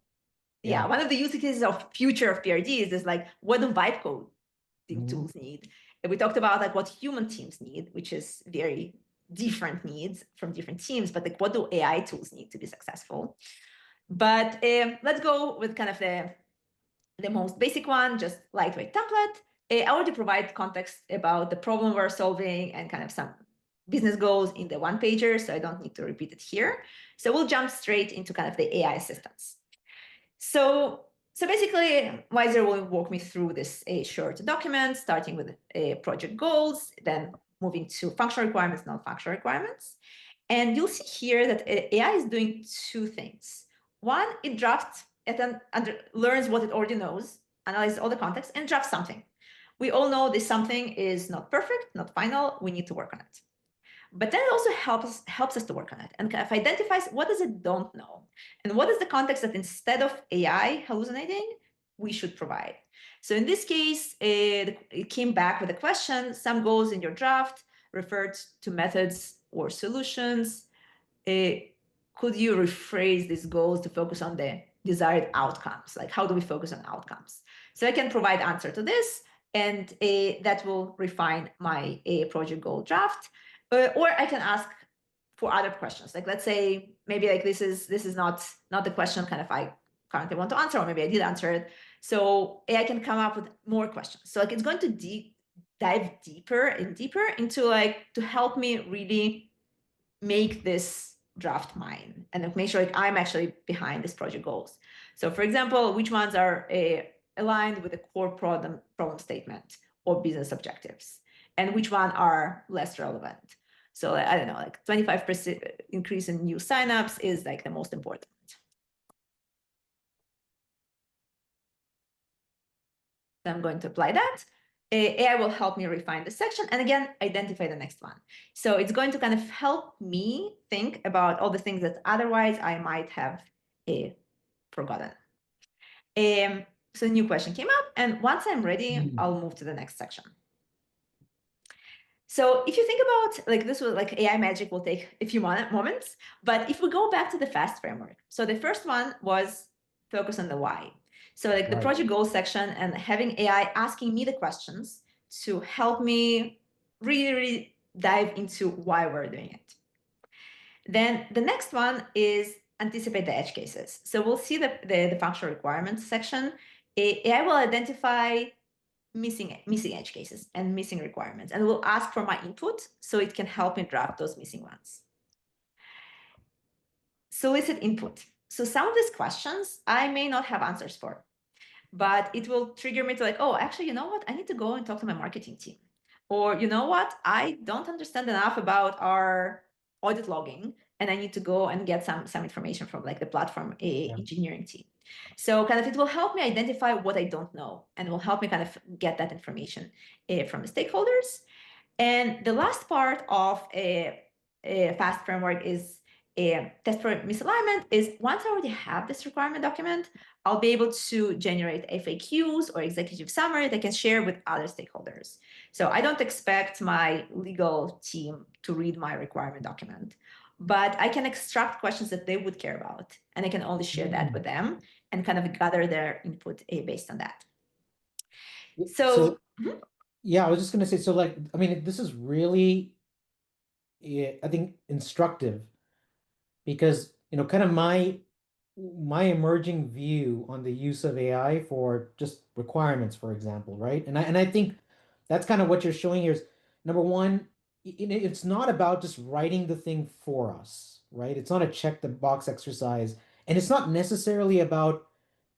yeah, one of the use cases of future of PRDs is like what do vibe coding Mhm. tools need? And we talked about like what human teams need, which is very different needs from different teams, but like what do AI tools need to be successful? But let's go with kind of the most basic one, just lightweight template. I already provide context about the problem we're solving and kind of some business goals in the one pager, so I don't need to repeat it here. So we'll jump straight into kind of the AI assistance. So basically, Wiser will walk me through this short document, starting with project goals, then moving to functional requirements, non-functional requirements. And you'll see here that AI is doing two things. One, it drafts, it then learns what it already knows, analyzes all the context, and drafts something. We all know this something is not perfect, not final. We need to work on it. But then it also helps us to work on it and kind of identifies what does it don't know and what is the context that instead of AI hallucinating, we should provide. So in this case, it came back with a question, some goals in your draft referred to methods or solutions. Could you rephrase these goals to focus on the desired outcomes? Like how do we focus on outcomes? So I can provide answer to this and that will refine my project goal draft. Or I can ask for other questions. Like let's say maybe like this is not the question kind of I currently want to answer, or maybe I did answer it. So AI can come up with more questions. So like it's going to dive deeper and deeper into like to help me really make this draft mine and make sure like I'm actually behind this project goals. So for example, which ones are aligned with the core problem statement or business objectives, and which one are less relevant. So I don't know, like 25% increase in new signups is like the most important. So I'm going to apply that. AI will help me refine the section and again, identify the next one. So it's going to kind of help me think about all the things that otherwise I might have forgotten. So a new question came up, and once I'm ready, I'll move to the next section. So if you think about like this was like AI magic will take a few moments, but if we go back to the FAST framework, so the first one was focus on the why. So like the project goals section and having AI asking me the questions to help me really dive into why we're doing it. Then the next one is anticipate the edge cases. So we'll see the functional requirements section. AI will identify missing edge cases and missing requirements, and will ask for my input so it can help me draft those missing ones. Solicit input. So some of these questions I may not have answers for, but it will trigger me to like, oh, actually, you know what? I need to go and talk to my marketing team. Or you know what? I don't understand enough about our audit logging. and I need to go and get some information from like the platform Yeah. engineering team. So kind of it will help me identify what I don't know, and will help me kind of get that information from the stakeholders. And the last part of a fast framework is a test for misalignment is once I already have this requirement document, I'll be able to generate FAQs or executive summary that I can share with other stakeholders. So I don't expect my legal team to read my requirement document, but I can extract questions that they would care about, and I can only share that with them and kind of gather their input based on that. So So yeah, I was just gonna say, so like, I mean, this is really, I think, instructive because, kind of my emerging view on the use of AI for just requirements, for example, right? And I think that's kind of what you're showing here is number one, it's not about just writing the thing for us, right? It's not a check the box exercise, and it's not necessarily about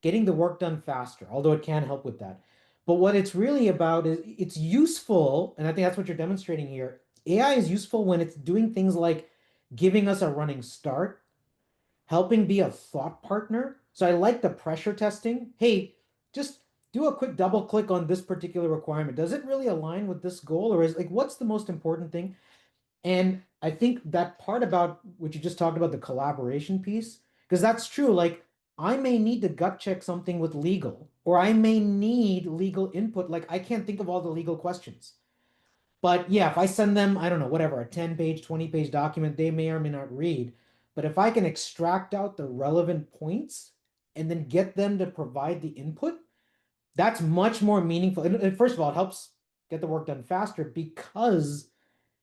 getting the work done faster, although it can help with that. But what it's really about is it's useful, and I think that's what you're demonstrating here. AI is useful when it's doing things like giving us a running start, helping be a thought partner. So I like the pressure testing. Hey, just do a quick double click on this particular requirement. Does it really align with this goal, or is like what's the most important thing? And I think that part about what you just talked about, the collaboration piece, because that's true. Like I may need to gut check something with legal, or I may need legal input. Like I can't think of all the legal questions. But yeah, if I send them, I don't know, whatever, a 10-page, 20-page document, they may or may not read. But if I can extract out the relevant points and then get them to provide the input, that's much more meaningful. And first of all, it helps get the work done faster because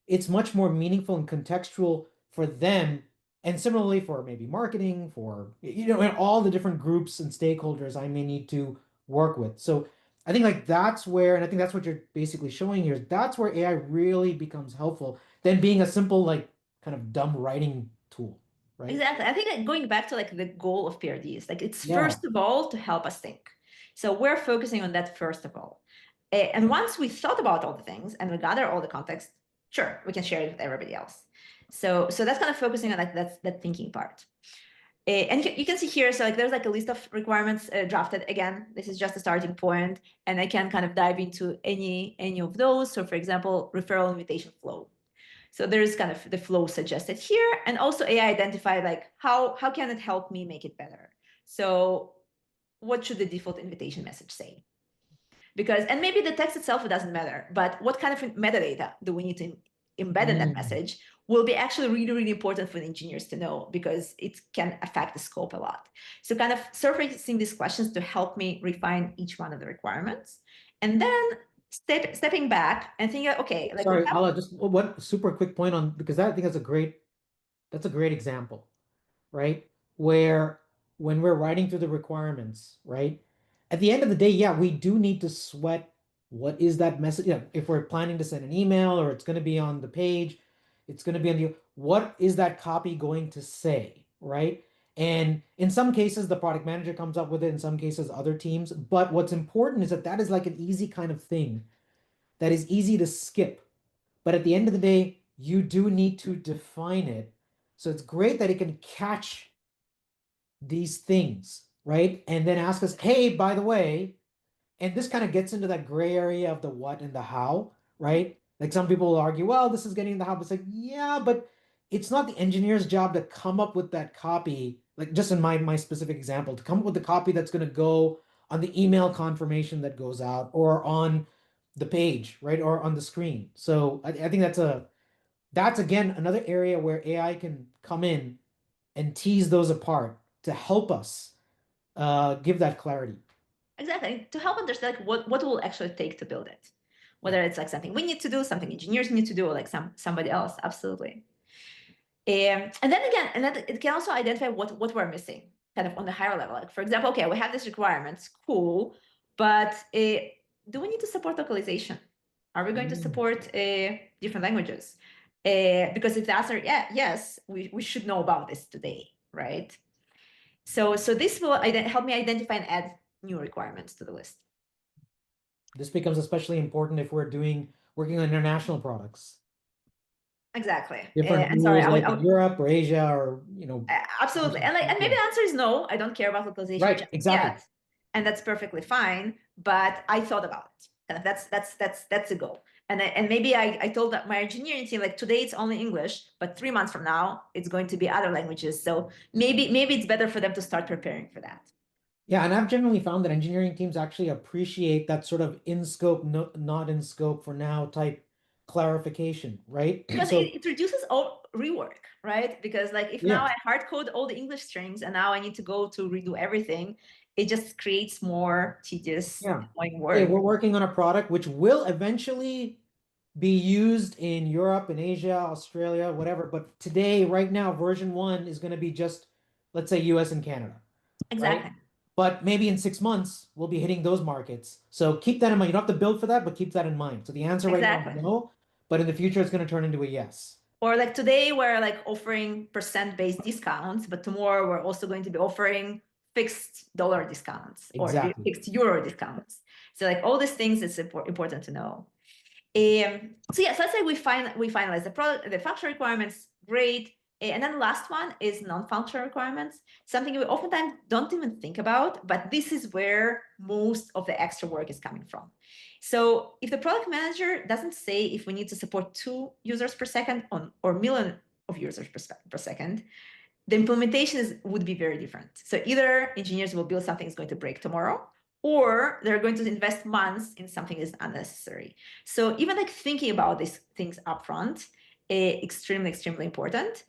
it's much more meaningful and contextual for them. And similarly for maybe marketing, for, and all the different groups and stakeholders I may need to work with. So I think like that's where, and I think that's what you're basically showing here, is that's where AI really becomes helpful than being a simple, like, kind of dumb writing tool, right? exactly. I think like going back to like the goal of PRDs, like it's Yeah. first of all to help us think. So we're focusing on that first of all. And once we thought about all the things and we gather all the context, sure, we can share it with everybody else. So that's kind of focusing on like that thinking part. And you can see here, so like there's like a list of requirements drafted. Again, this is just a starting point, and I can kind of dive into any of those. So for example, referral invitation flow. So there's kind of the flow suggested here, and also AI identify like how can it help me make it better. So what should the default invitation message say? Because, and maybe the text itself, it doesn't matter, but what kind of metadata do we need to embed in that Mm. message will be actually really, really important for the engineers to know because it can affect the scope a lot. So kind of surfacing these questions to help me refine each one of the requirements. And then stepping back and thinking, okay, like we Sorry, have. Ala, just one super quick point on, because I think that's a great example, right? Where when we're writing through the requirements, right? At the end of the day, yeah, we do need to sweat what is that message. Yeah, if we're planning to send an email or it's going to be on the page, it's going to be on what is that copy going to say, right? And in some cases, the product manager comes up with it, in some cases, other teams. But what's important is that that is like an easy kind of thing that is easy to skip. But at the end of the day, you do need to define it. So it's great that it can catch these things, right? And then ask us, hey, by the way, and this kind of gets into that gray area of the what and the how, right? Like some people will argue, well, this is getting the how. But it's like, yeah, but it's not the engineer's job to come up with that copy, like just in my specific example, to come up with the copy that's going to go on the email confirmation that goes out or on the page, right? Or on the screen. So I think that's again another area where AI can come in and tease those apart to help us give that clarity. Exactly, to help understand like what will actually take to build it, Yeah. whether it's like something we need to do, something engineers need to do, or like somebody else. Absolutely. And then again, and then it can also identify what we're missing, kind of on the higher level. Like for example, okay, we have these requirements, cool, but do we need to support localization? Are we going to Mm. support different languages? Because if the answer yes, we should know about this today, right? So this will help me identify and add new requirements to the list. This becomes especially important if we're working on international products. Exactly. Different And sorry, rules like in Europe or Asia or, absolutely. And maybe the answer is no, I don't care about localization right, just exactly. yet. And that's perfectly fine. But I thought about it. Kind of that's a goal. And maybe I told my engineering team, like, today it's only English, but 3 months from now it's going to be other languages. So maybe it's better for them to start preparing for that. Yeah, and I've generally found that engineering teams actually appreciate that sort of in scope, no, not in scope for now type clarification, right? Because So it reduces all rework, right? Because like if now yeah, I hard code all the English strings and now I need to go to redo everything, it just creates more tedious, yeah. annoying Hey, work. we're working on a product which will eventually be used in Europe and Asia, Australia, whatever. But today, right now, version one is going to be just, let's say, US and Canada, right? Exactly. But maybe in 6 months, we'll be hitting those markets. So keep that in mind. You don't have to build for that, but keep that in mind. So the answer right now is Exactly. no, but in the future, it's going to turn into a yes. Or like today we're like offering percent-based discounts, but tomorrow we're also going to be offering fixed dollar discounts or Exactly. fixed euro discounts. So like all these things is important to know. So yes, let's say we finalize the product, the functional requirements, great. And then the last one is non-functional requirements, something we oftentimes don't even think about, but this is where most of the extra work is coming from. So if the product manager doesn't say if we need to support 2 users per second or million of users per second, the implementation would be very different. So either engineers will build something that's going to break tomorrow, or they're going to invest months in something that's unnecessary. So even like thinking about these things upfront, extremely important.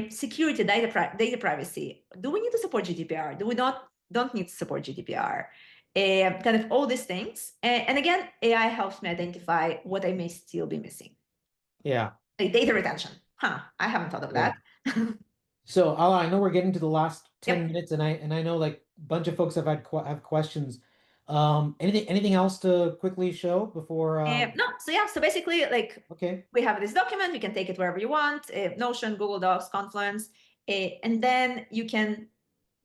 Security, data privacy. Do we need to support GDPR? Do we don't need to support GDPR? Kind of all these things. And again, AI helps me identify what I may still be missing. Yeah. Like data retention. I haven't thought of Yeah. that. So Ala, I know we're getting to the last 10 Yep. minutes, and I know like a bunch of folks have questions. Anything else to quickly show before No, so yeah, so basically, like okay. we have this document, you can take it wherever you want, Notion, Google Docs, Confluence, and then you can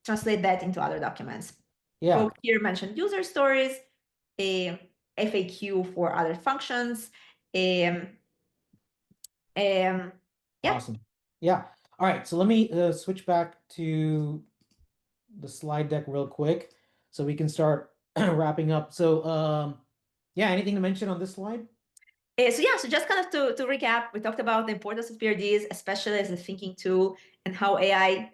translate that into other documents. Yeah. Folks here mentioned user stories, FAQ for other functions. Um, yeah. Awesome. Yeah. All right. So let me switch back to the slide deck real quick so we can start wrapping up. So yeah, anything to mention on this slide? So yeah, so just kind of to recap, we talked about the importance of PRDs, especially as a thinking tool, and how AI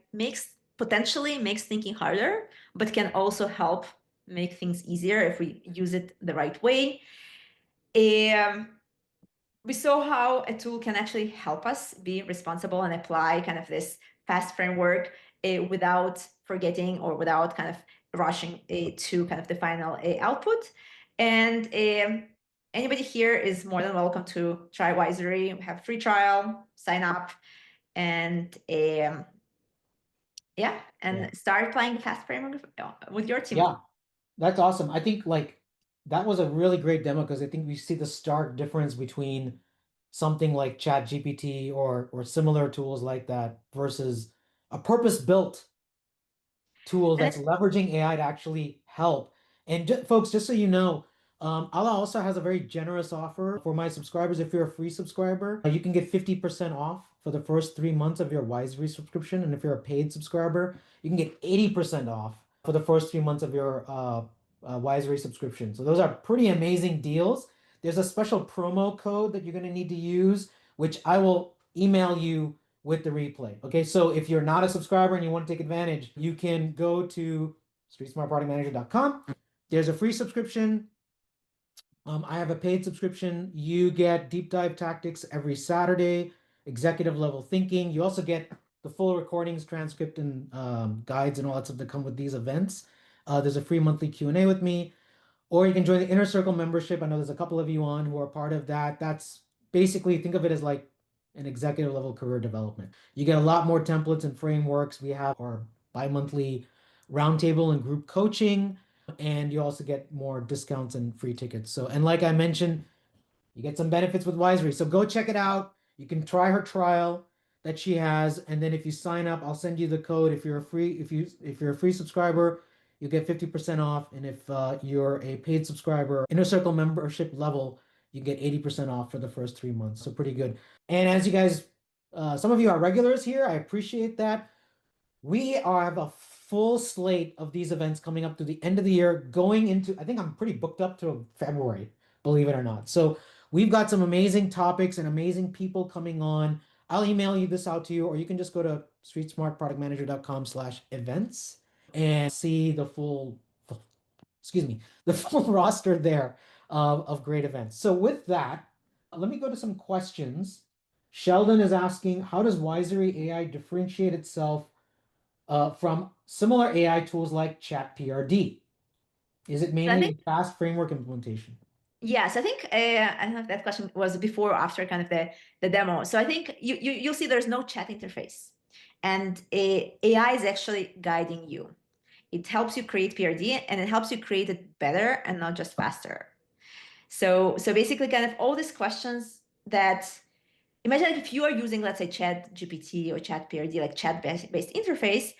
potentially makes thinking harder, but can also help make things easier if we use it the right way. We saw how a tool can actually help us be responsible and apply kind of this fast framework without forgetting or without kind of rushing to kind of the final output. And anybody here is more than welcome to try Wisary. We have free trial, sign up, and yeah, Yeah. and start playing the fast framework with your team. Yeah. That's awesome. I think like that was a really great demo because I think we see the stark difference between something like ChatGPT or similar tools like that versus a purpose-built tool And that's leveraging AI to actually help. And folks, just so you know, Allah also has a very generous offer for my subscribers. If you're a free subscriber, you can get 50% off for the first 3 months of your Wisary subscription. And if you're a paid subscriber, you can get 80% off for the first 3 months of your Wisary subscription. So those are pretty amazing deals. There's a special promo code that you're going to need to use, which I will email you with the replay. Okay, so if you're not a subscriber and you want to take advantage, you can go to streetsmartproductmanager.com. There's a free subscription. I have a paid subscription. You get deep dive tactics every Saturday, executive level thinking. You also get the full recordings, transcript, and guides and all that stuff that come with these events. There's a free monthly Q&A with me. Or you can join the Inner Circle membership. I know there's a couple of you on who are part of that. That's basically, think of it as like an executive level career development. You get a lot more templates and frameworks. We have our bi-monthly roundtable and group coaching, and you also get more discounts and free tickets. So, and like I mentioned, you get some benefits with Wisary. So go check it out. You can try her trial that she has, and then if you sign up, I'll send you the code. If you're a free subscriber, you get 50% off, and if you're a paid subscriber, Inner Circle membership level, you get 80% off for the first 3 months. So pretty good. And as you guys, some of you are regulars here, I appreciate that. We have a full slate of these events coming up to the end of the year, going into, I think I'm pretty booked up to February, believe it or not. So we've got some amazing topics and amazing people coming on. I'll email you this out to you, or you can just go to streetsmartproductmanager.com/events and see the full, excuse me, the full roster there of great events. So with that, let me go to some questions. Sheldon is asking, how does Wisary AI differentiate itself from similar AI tools like ChatPRD? Is it I mainly think a fast framework implementation? yes, I think I don't know if that question was before or after kind of the demo. So I think you'll see there's no chat interface, and AI is actually guiding you. It helps you create PRD and it helps you create it better and not just faster. So basically, kind of all these questions that imagine like if you are using, let's say, Chat GPT or Chat PRD, like chat based interface,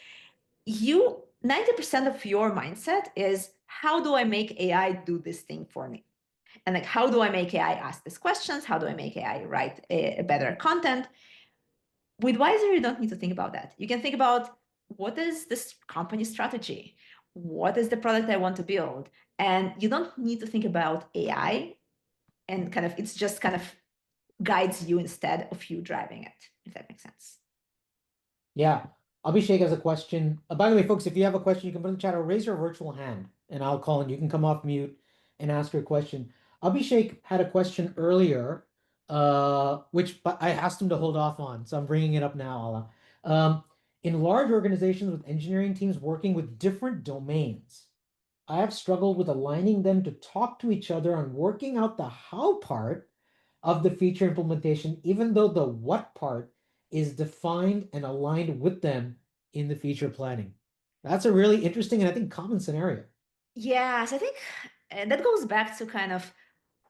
you 90% of your mindset is how do I make AI do this thing for me? And like how do I make AI ask these questions? How do I make AI write a better content? With Wiser, you don't need to think about that. You can think about what is this company strategy? What is the product I want to build? And you don't need to think about AI and kind of it's just kind of guides you instead of you driving it, if that makes sense. Yeah. Abhishek has a question. By the way, folks, if you have a question, you can put in the chat or raise your virtual hand and I'll call and you can come off mute and ask your question. Abhishek had a question earlier, which but I asked him to hold off on, so I'm bringing it up now, Ala. In large organizations with engineering teams working with different domains, I have struggled with aligning them to talk to each other on working out the how part of the feature implementation, even though the what part is defined and aligned with them in the feature planning. That's a really interesting and I think common scenario. Yes, I think that goes back to kind of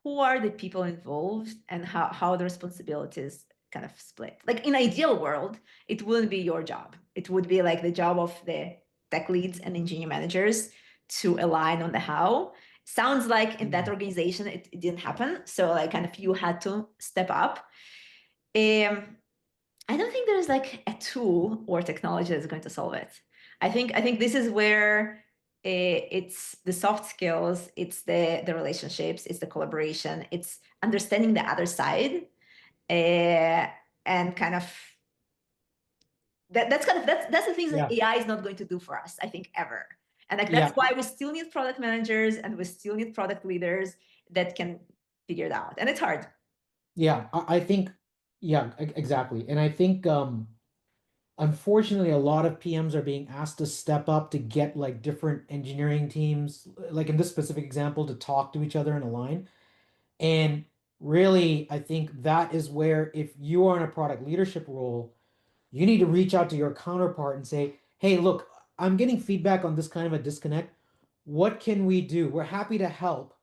who are the people involved and how the responsibilities kind of split. Like in ideal world, it wouldn't be your job. It would be like the job of the tech leads and engineer managers to align on the how. Sounds like in that Mm. organization it didn't happen. So like kind of you had to step up. Um, I don't think there's like a tool or technology that's going to solve it. I think this is where it's the soft skills, it's the relationships, it's the collaboration, it's understanding the other side, uh, and kind of that's the things that Yeah. AI is not going to do for us, I think, ever. And like that's Yeah. why we still need product managers and we still need product leaders that can figure it out. And it's hard. Yeah. I think, yeah, exactly. And I think unfortunately, a lot of PMs are being asked to step up to get like different engineering teams, like in this specific example, to talk to each other and align. And really, I think that is where if you are in a product leadership role, you need to reach out to your counterpart and say, hey, look, I'm getting feedback on this kind of a disconnect. What can we do? We're happy to help,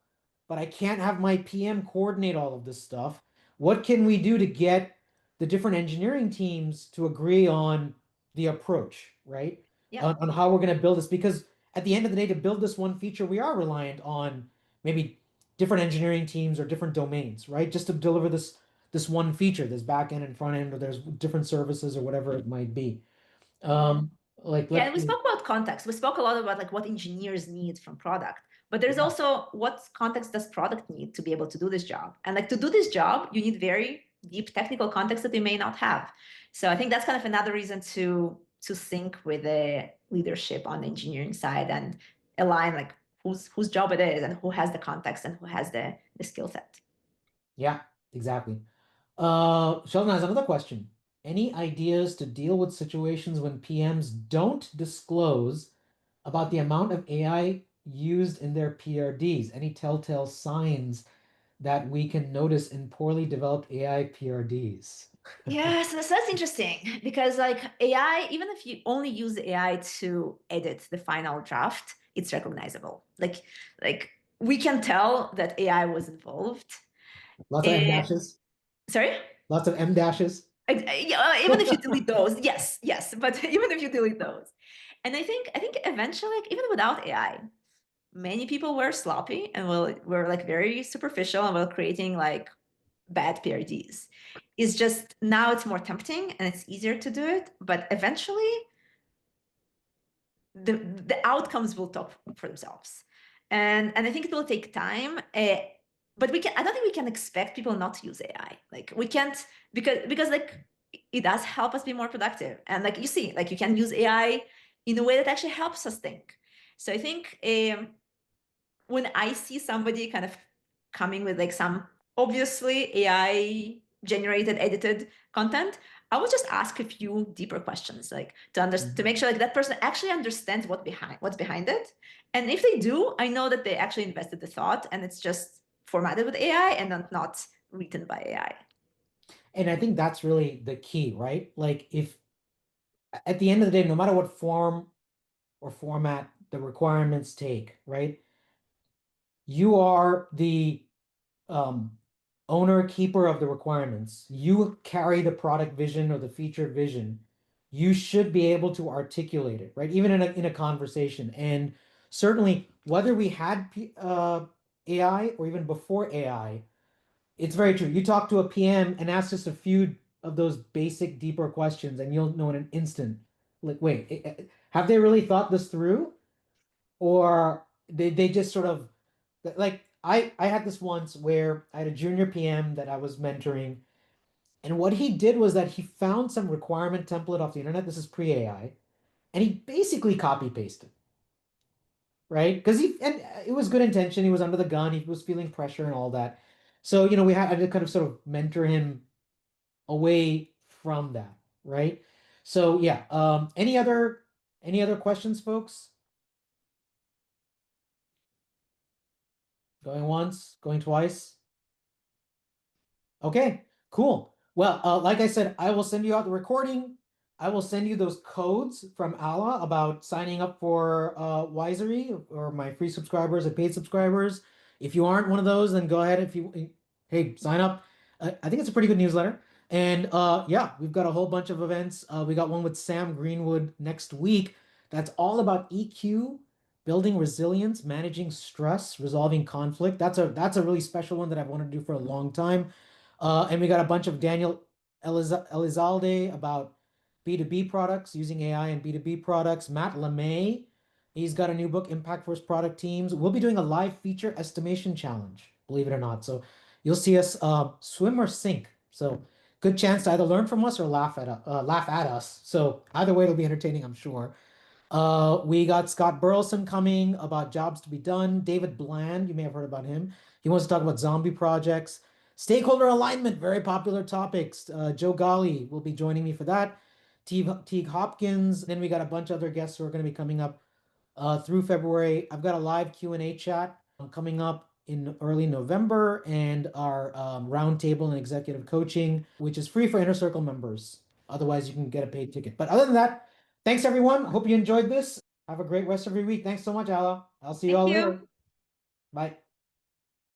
but I can't have my PM coordinate all of this stuff. What can we do to get the different engineering teams to agree on the approach, right? Yeah. On how we're going to build this? Because at the end of the day, to build this one feature, we are reliant on maybe different engineering teams or different domains, right? Just to deliver this one feature, this back end and front end, or there's different services or whatever it might be. Like Yeah, let's and we spoke about context. We spoke a lot about like what engineers need from product, but there's yeah, also what context does product need to be able to do this job? And like to do this job, you need very deep technical context that you may not have. So I think that's kind of another reason to sync with the leadership on the engineering side and align like whose job it is and who has the context and who has the skill set. yeah, exactly. Sheldon has another question. Any ideas to deal with situations when PMs don't disclose about the amount of AI used in their PRDs? Any telltale signs that we can notice in poorly developed AI PRDs? Yes, that's interesting because like AI, even if you only use AI to edit the final draft, it's recognizable. Like we can tell that AI was involved. Lots of M Eh, dashes, sorry? lots of M dashes. Yeah, even if you delete those, yes, but even if you delete those. And I think eventually, like, even without AI, many people were sloppy and were like very superficial and were creating like bad PRDs. It's just now it's more tempting and it's easier to do it, but eventually the outcomes will talk for themselves. And I think it will take time. But I don't think we can expect people not to use AI. Like we can't, because like it does help us be more productive. And like you see, like you can use AI in a way that actually helps us think. So I think when I see somebody kind of coming with like some obviously AI generated, edited content, I will just ask a few deeper questions, like to make sure like that person actually understands what's behind it. And if they do, I know that they actually invested the thought and it's just formatted with AI and not written by AI. And I think that's really the key, right? Like if at the end of the day, no matter what form or format the requirements take, right? You are the um, owner keeper of the requirements. You carry the product vision or the feature vision. You should be able to articulate it, right? Even in a conversation. And certainly, whether we had AI or even before AI, it's very true. You talk to a PM and ask just a few of those basic, deeper questions, and you'll know in an instant, like, wait, have they really thought this through? Or they just sort of like I had this once where I had a junior PM that I was mentoring, and what he did was that he found some requirement template off the internet. This is pre-AI, and he basically copy pasted, right? Because he and it was good intention. He was under the gun. He was feeling pressure and all that. So, I had to kind of sort of mentor him away from that, right? So yeah. Any other questions, folks? Going once, going twice. Okay, cool. Well, like I said, I will send you out the recording. I will send you those codes from Allah about signing up for Wisary or my free subscribers and paid subscribers. If you aren't one of those, then go ahead. Hey, sign up. I think it's a pretty good newsletter. And yeah, we've got a whole bunch of events. We got one with Sam Greenwood next week. That's all about EQ, building resilience, managing stress, resolving conflict. That's a really special one that I've wanted to do for a long time. And we got a bunch of Daniel Elizalde about B2B products, using AI and B2B products. Matt LeMay, he's got a new book, Impact First Product Teams. We'll be doing a live feature estimation challenge, believe it or not. So you'll see us swim or sink. So good chance to either learn from us or laugh at us. So either way, it'll be entertaining, I'm sure. We got Scott Burleson coming about jobs to be done. David Bland, you may have heard about him. He wants to talk about zombie projects. Stakeholder alignment, very popular topics. Joe Gali will be joining me for that. Teague Hopkins. Then we got a bunch of other guests who are going to be coming up through February. I've got a live Q&A chat coming up in early November, and our roundtable and executive coaching, which is free for Inner Circle members. Otherwise, you can get a paid ticket. But other than that, thanks everyone. Hope you enjoyed this. Have a great rest of your week. Thanks so much, Ala. I'll see you Thank all you. later. Bye.